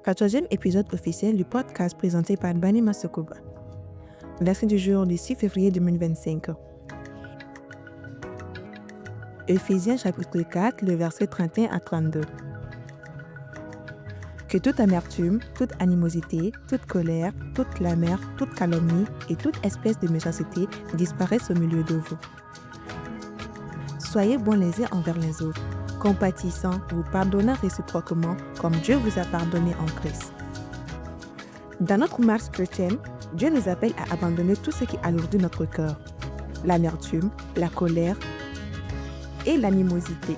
14e épisode officiel du podcast présenté par Bani Masokuba. Leçon du jour du 6 février 2025. Éphésiens chapitre 4, le verset 31 à 32. Que toute amertume, toute animosité, toute colère, toute clameur, toute calomnie et toute espèce de méchanceté disparaissent au milieu de vous. Soyez bons les uns envers les autres, compatissants, vous pardonnant réciproquement comme Dieu vous a pardonné en Christ. Dans notre marche chrétienne, Dieu nous appelle à abandonner tout ce qui alourdit notre cœur, l'amertume, la colère et l'animosité.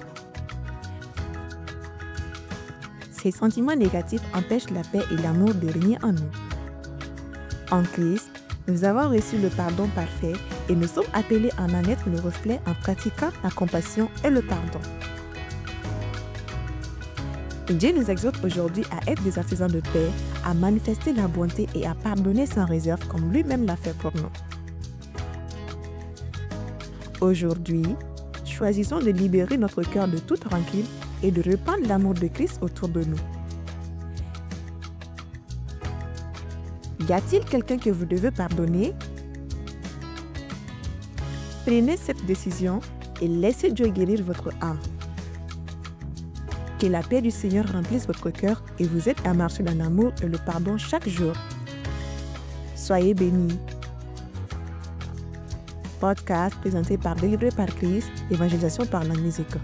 Ces sentiments négatifs empêchent la paix et l'amour de régner en nous. En Christ, nous avons reçu le pardon parfait et nous sommes appelés à en être le reflet en pratiquant la compassion et le pardon. Dieu nous exhorte aujourd'hui à être des artisans de paix, à manifester la bonté et à pardonner sans réserve comme lui-même l'a fait pour nous. Aujourd'hui, choisissons de libérer notre cœur de toute rancune et de répandre l'amour de Christ autour de nous. Y a-t-il quelqu'un que vous devez pardonner? Prenez cette décision et laissez Dieu guérir votre âme. Que la paix du Seigneur remplisse votre cœur et vous aide à marcher dans l'amour et le pardon chaque jour. Soyez bénis. Podcast présenté par Délivré par Christ, évangélisation par la musique.